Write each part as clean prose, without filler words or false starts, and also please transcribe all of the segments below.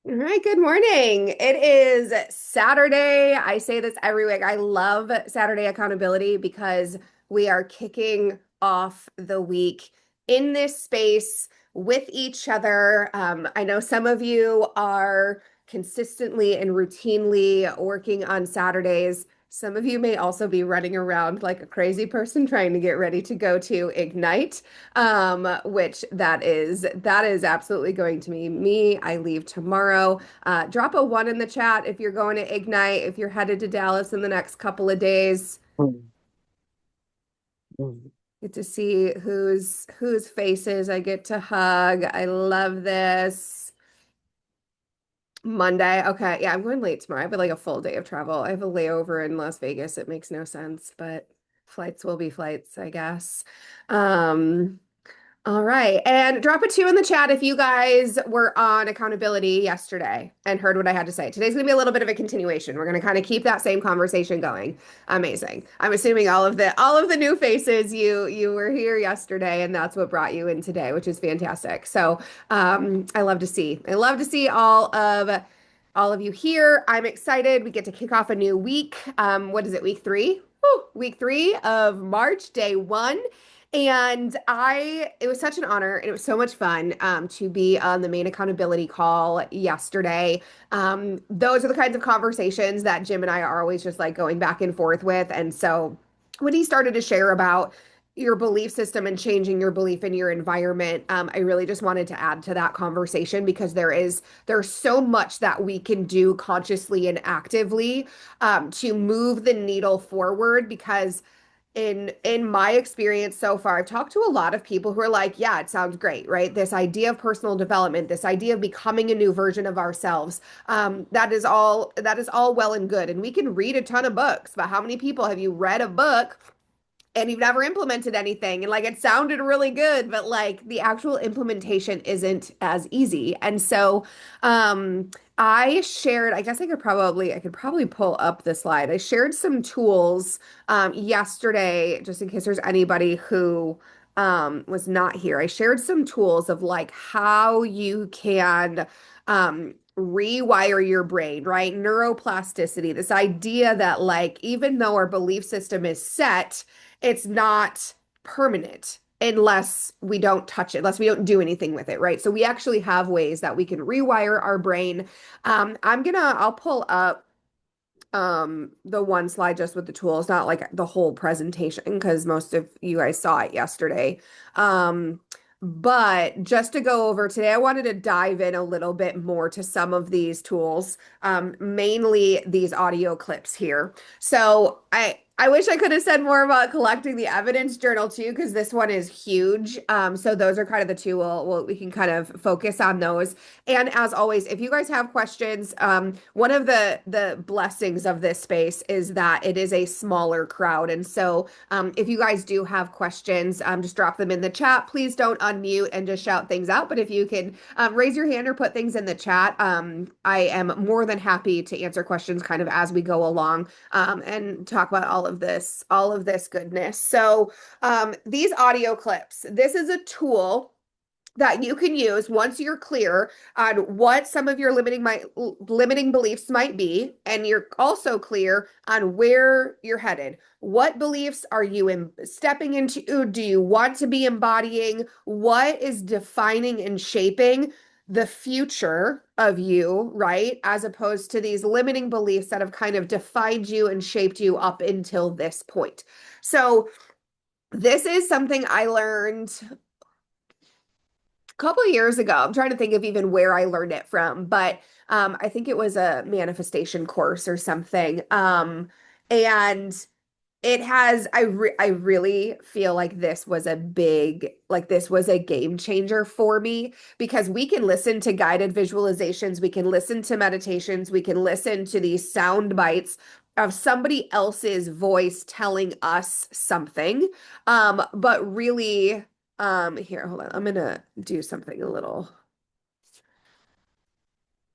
All right, good morning. It is Saturday. I say this every week. I love Saturday accountability because we are kicking off the week in this space with each other. I know some of you are consistently and routinely working on Saturdays. Some of you may also be running around like a crazy person trying to get ready to go to Ignite, which that is absolutely going to be me. I leave tomorrow. Drop a one in the chat if you're going to Ignite, if you're headed to Dallas in the next couple of days. Mm, mm. Get to see whose faces I get to hug. I love this. Monday. Okay. Yeah, I'm going late tomorrow. I have like a full day of travel. I have a layover in Las Vegas. It makes no sense, but flights will be flights, I guess. Um, All right. And drop a two in the chat if you guys were on accountability yesterday and heard what I had to say. Today's going to be a little bit of a continuation. We're going to kind of keep that same conversation going. Amazing. I'm assuming all of the new faces you were here yesterday and that's what brought you in today, which is fantastic. So, I love to see. I love to see all of you here. I'm excited. We get to kick off a new week. What is it? Week three? Woo, week three of March, day one. And it was such an honor and it was so much fun to be on the main accountability call yesterday. Those are the kinds of conversations that Jim and I are always just like going back and forth with. And so when he started to share about your belief system and changing your belief in your environment, I really just wanted to add to that conversation because there's so much that we can do consciously and actively to move the needle forward because in my experience so far, I've talked to a lot of people who are like, yeah, it sounds great, right? This idea of personal development, this idea of becoming a new version of ourselves, that is all well and good. And we can read a ton of books, but how many people have you read a book and you've never implemented anything and like it sounded really good but like the actual implementation isn't as easy. And so I shared, I guess I could probably pull up the slide. I shared some tools yesterday just in case there's anybody who was not here. I shared some tools of like how you can rewire your brain, right? Neuroplasticity, this idea that like even though our belief system is set, it's not permanent unless we don't touch it, unless we don't do anything with it, right? So we actually have ways that we can rewire our brain. I'll pull up the one slide just with the tools, not like the whole presentation, because most of you guys saw it yesterday. Um, but just to go over today, I wanted to dive in a little bit more to some of these tools, mainly these audio clips here. So I wish I could have said more about collecting the evidence journal too, because this one is huge. So those are kind of the two we can kind of focus on those. And as always, if you guys have questions, one of the blessings of this space is that it is a smaller crowd. And so if you guys do have questions, just drop them in the chat. Please don't unmute and just shout things out. But if you can raise your hand or put things in the chat, I am more than happy to answer questions kind of as we go along and talk about all of this goodness. So these audio clips, this is a tool that you can use once you're clear on what some of your limiting beliefs might be, and you're also clear on where you're headed. What beliefs are you stepping into? Do you want to be embodying? What is defining and shaping the future of you, right? As opposed to these limiting beliefs that have kind of defined you and shaped you up until this point. So, this is something I learned couple of years ago. I'm trying to think of even where I learned it from, but I think it was a manifestation course or something. And I really feel like this was a game changer for me because we can listen to guided visualizations, we can listen to meditations, we can listen to these sound bites of somebody else's voice telling us something. But really, here, hold on. I'm gonna do something a little.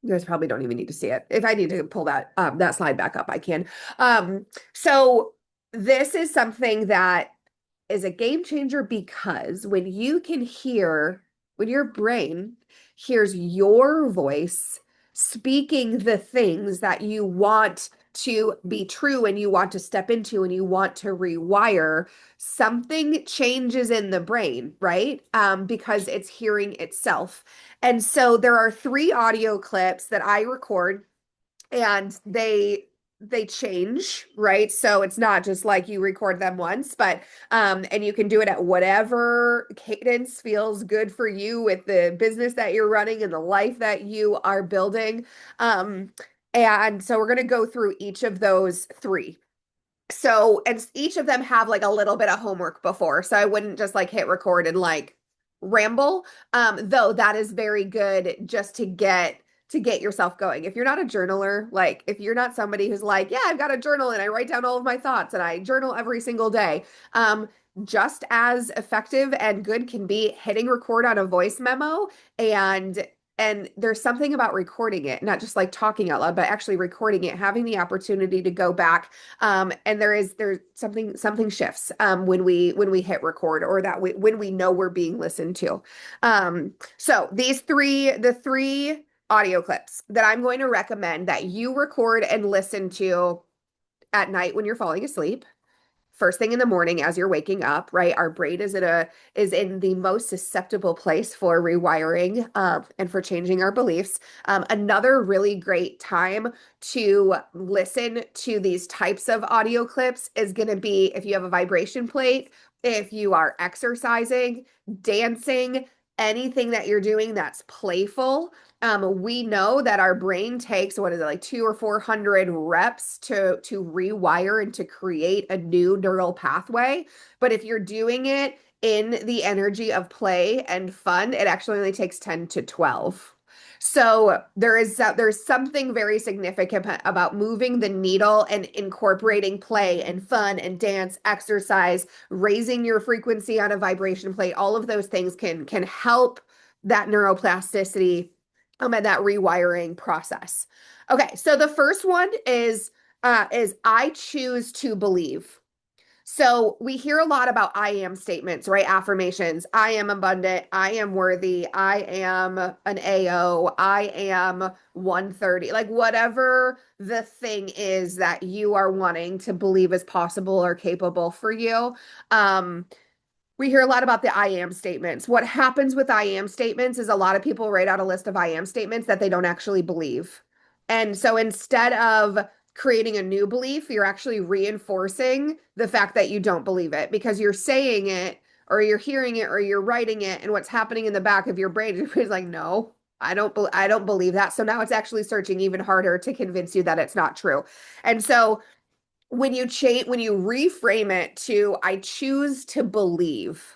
You guys probably don't even need to see it. If I need to pull that slide back up, I can. So this is something that is a game changer because when your brain hears your voice speaking the things that you want to be true and you want to step into and you want to rewire, something changes in the brain, right? Because it's hearing itself. And so there are three audio clips that I record and they change, right? So it's not just like you record them once, but and you can do it at whatever cadence feels good for you with the business that you're running and the life that you are building. Um and so we're going to go through each of those three. So, and each of them have like a little bit of homework before. So I wouldn't just like hit record and like ramble. Though that is very good just to get yourself going. If you're not a journaler, like if you're not somebody who's like, yeah, I've got a journal and I write down all of my thoughts and I journal every single day. Just as effective and good can be hitting record on a voice memo and there's something about recording it, not just like talking out loud, but actually recording it, having the opportunity to go back and there's something shifts when we hit record or that when we know we're being listened to. So the three audio clips that I'm going to recommend that you record and listen to at night when you're falling asleep, first thing in the morning as you're waking up, right? Our brain is in the most susceptible place for rewiring and for changing our beliefs. Another really great time to listen to these types of audio clips is going to be if you have a vibration plate, if you are exercising, dancing, anything that you're doing that's playful. We know that our brain takes, what is it, like 200 or 400 reps to rewire and to create a new neural pathway. But if you're doing it in the energy of play and fun, it actually only takes 10 to 12. So there's something very significant about moving the needle and incorporating play and fun and dance, exercise, raising your frequency on a vibration plate. All of those things can help that neuroplasticity and that rewiring process. Okay, so the first one is I choose to believe. So we hear a lot about I am statements, right? Affirmations. I am abundant. I am worthy. I am an AO. I am 130. Like whatever the thing is that you are wanting to believe is possible or capable for you. We hear a lot about the I am statements. What happens with I am statements is a lot of people write out a list of I am statements that they don't actually believe. And so instead of creating a new belief, you're actually reinforcing the fact that you don't believe it because you're saying it or you're hearing it or you're writing it and what's happening in the back of your brain is like, no, I don't believe that. So now it's actually searching even harder to convince you that it's not true. And so when you reframe it to I choose to believe,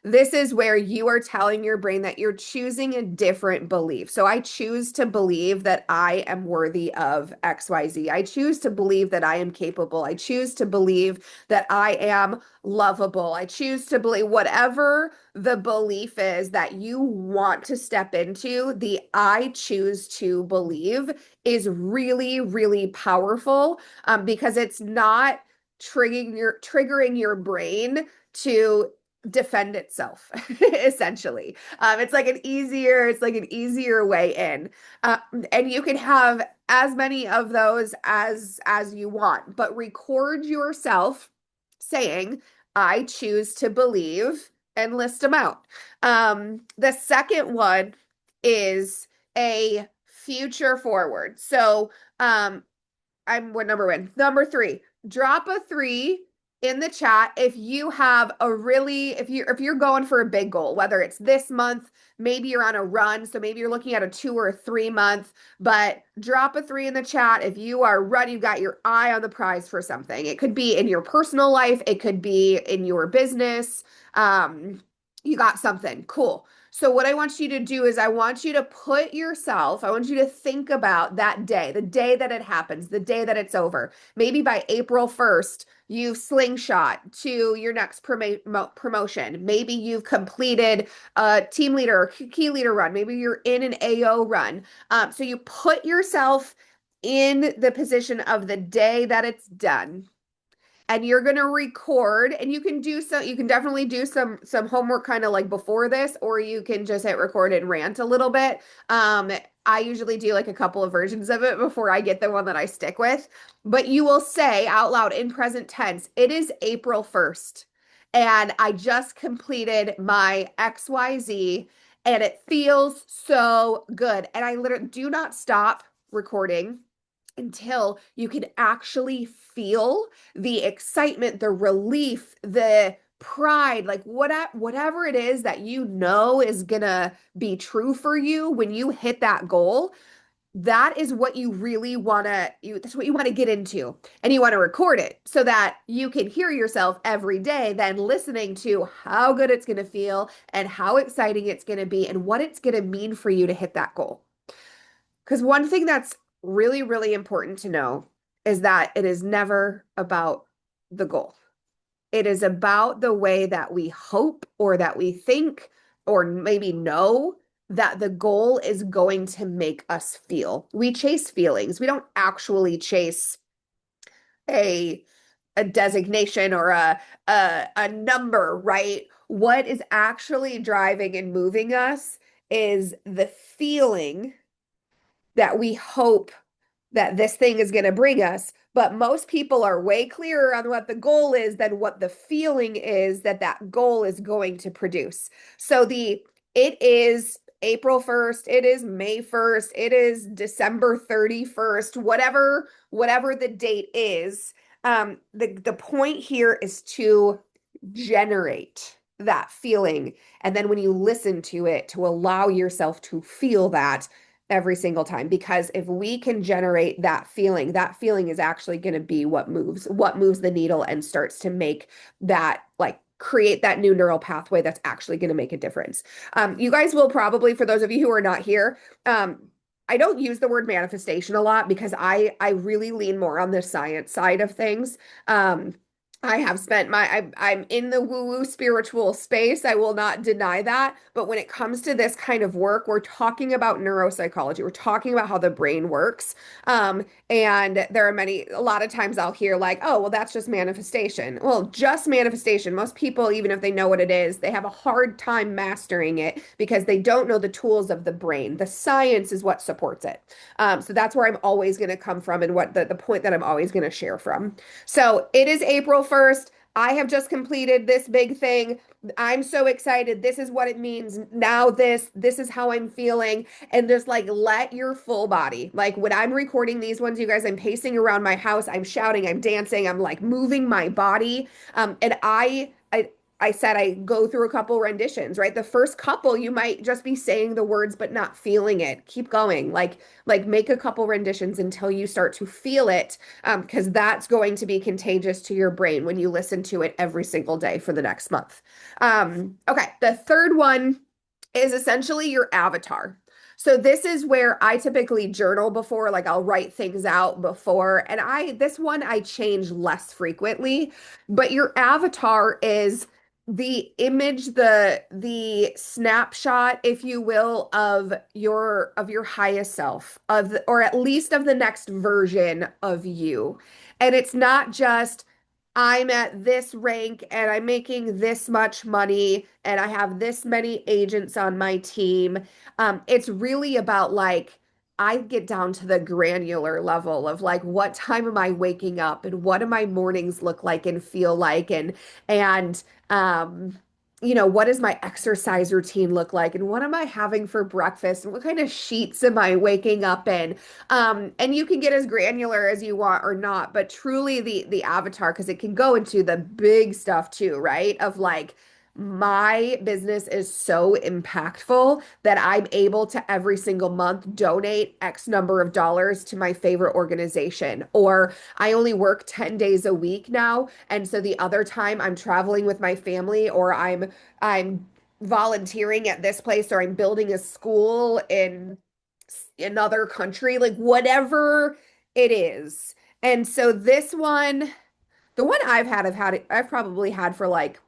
this is where you are telling your brain that you're choosing a different belief. So I choose to believe that I am worthy of XYZ. I choose to believe that I am capable. I choose to believe that I am lovable. I choose to believe whatever the belief is that you want to step into, the I choose to believe is really, really powerful because it's not triggering your brain to defend itself essentially. It's like an easier way in. And you can have as many of those as you want, but record yourself saying I choose to believe and list them out. The second one is a future forward. So I'm what number one? Number three, drop a three in the chat if you have a really if you're going for a big goal, whether it's this month, maybe you're on a run, so maybe you're looking at a 2 or 3 month, but drop a three in the chat if you are ready, you've got your eye on the prize for something. It could be in your personal life, it could be in your business. You got something cool. So what I want you to do is I want you to I want you to think about that day, the day that it happens, the day that it's over. Maybe by April 1st, you've slingshot to your next promotion. Maybe you've completed a team leader or key leader run. Maybe you're in an AO run. So you put yourself in the position of the day that it's done. and you're going to record, and you can definitely do some homework kind of like before this, or you can just hit record and rant a little bit. Um, I usually do like a couple of versions of it before I get the one that I stick with. But you will say out loud in present tense, it is April 1st, and I just completed my XYZ, and it feels so good. And I literally do not stop recording until you can actually feel the excitement, the relief, the pride, like whatever it is that you know is gonna be true for you when you hit that goal. That is what you really want to that's what you want to get into, and you want to record it so that you can hear yourself every day then listening to how good it's going to feel and how exciting it's going to be and what it's going to mean for you to hit that goal. Because one thing that's really, really important to know is that it is never about the goal. It is about the way that we hope or that we think or maybe know that the goal is going to make us feel. We chase feelings. We don't actually chase a a designation or a number, right? What is actually driving and moving us is the feeling that we hope that this thing is going to bring us. But most people are way clearer on what the goal is than what the feeling is that that goal is going to produce. So it is April 1st, it is May 1st, it is December 31st, whatever the date is. The point here is to generate that feeling. And then when you listen to it, to allow yourself to feel that every single time. Because if we can generate that feeling is actually going to be what moves the needle and starts to make that like create that new neural pathway that's actually going to make a difference. You guys will probably, for those of you who are not here, I don't use the word manifestation a lot because I really lean more on the science side of things. I have spent I'm in the woo-woo spiritual space. I will not deny that. But when it comes to this kind of work, we're talking about neuropsychology. We're talking about how the brain works. And there are a lot of times I'll hear like, oh, well, that's just manifestation. Well, just manifestation. Most people, even if they know what it is, they have a hard time mastering it because they don't know the tools of the brain. The science is what supports it. So that's where I'm always going to come from and what the point that I'm always going to share from. So it is April 1st. I have just completed this big thing. I'm so excited. This is what it means. Now this is how I'm feeling. And just like let your full body. Like when I'm recording these ones, you guys, I'm pacing around my house. I'm shouting, I'm dancing, I'm like moving my body. And I said I go through a couple renditions, right? The first couple, you might just be saying the words but not feeling it. Keep going. Like make a couple renditions until you start to feel it, because that's going to be contagious to your brain when you listen to it every single day for the next month. Okay, the third one is essentially your avatar. So this is where I typically journal before, like I'll write things out before, and this one I change less frequently, but your avatar is the image, the snapshot, if you will, of your highest self, or at least of the next version of you. And it's not just I'm at this rank and I'm making this much money and I have this many agents on my team. It's really about like, I get down to the granular level of like, what time am I waking up and what do my mornings look like and feel like? And, um, what does my exercise routine look like? And what am I having for breakfast? And what kind of sheets am I waking up in? And you can get as granular as you want or not, but truly the avatar, because it can go into the big stuff too, right? Of like, my business is so impactful that I'm able to every single month donate X number of dollars to my favorite organization. Or I only work 10 days a week now. And so the other time I'm traveling with my family or I'm volunteering at this place or I'm building a school in another country, like whatever it is. And so this one, the one I've probably had for like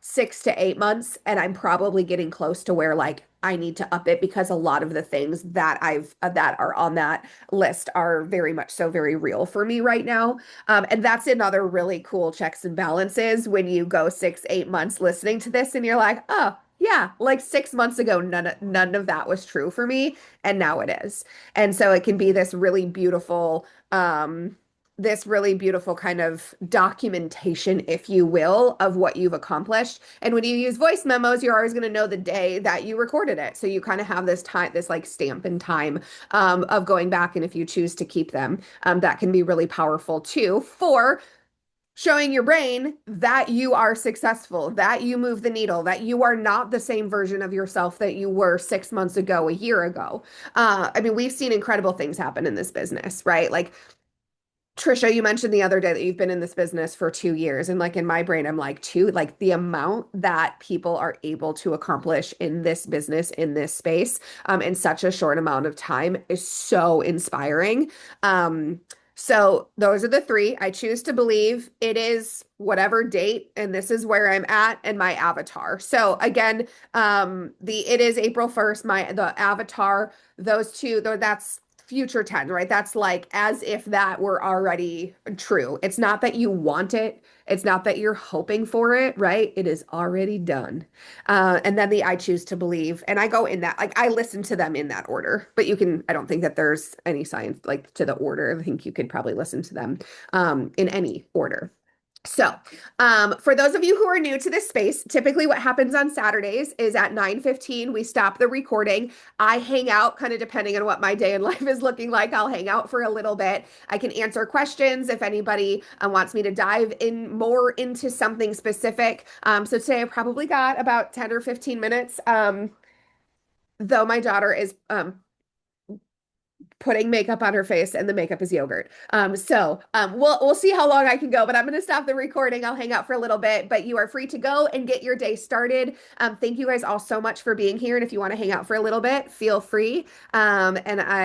6 to 8 months, and I'm probably getting close to where like I need to up it because a lot of the things that I've that are on that list are very much so very real for me right now. And that's another really cool checks and balances when you go 6, 8 months listening to this and you're like, oh, yeah, like 6 months ago, none of that was true for me, and now it is. And so it can be this really beautiful kind of documentation, if you will, of what you've accomplished. And when you use voice memos, you're always going to know the day that you recorded it. So you kind of have this time, this like stamp in time of going back. And if you choose to keep them, that can be really powerful too for showing your brain that you are successful, that you move the needle, that you are not the same version of yourself that you were 6 months ago, a year ago. I mean, we've seen incredible things happen in this business, right? Like Trisha, you mentioned the other day that you've been in this business for 2 years. And like in my brain, I'm like, two, like the amount that people are able to accomplish in this business, in this space, in such a short amount of time is so inspiring. So those are the three. I choose to believe it is whatever date, and this is where I'm at and my avatar. So again, the it is April 1st, the avatar, those two, though that's future tense, right? That's like as if that were already true. It's not that you want it. It's not that you're hoping for it, right? It is already done. And then the I choose to believe, and I go in that, like I listen to them in that order, but you can, I don't think that there's any science like to the order. I think you could probably listen to them in any order. So, for those of you who are new to this space, typically what happens on Saturdays is at 9:15, we stop the recording. I hang out kind of depending on what my day in life is looking like. I'll hang out for a little bit. I can answer questions if anybody wants me to dive in more into something specific. So today I probably got about 10 or 15 minutes. Though my daughter is putting makeup on her face and the makeup is yogurt. We'll see how long I can go, but I'm going to stop the recording. I'll hang out for a little bit, but you are free to go and get your day started. Thank you guys all so much for being here. And if you want to hang out for a little bit, feel free. And I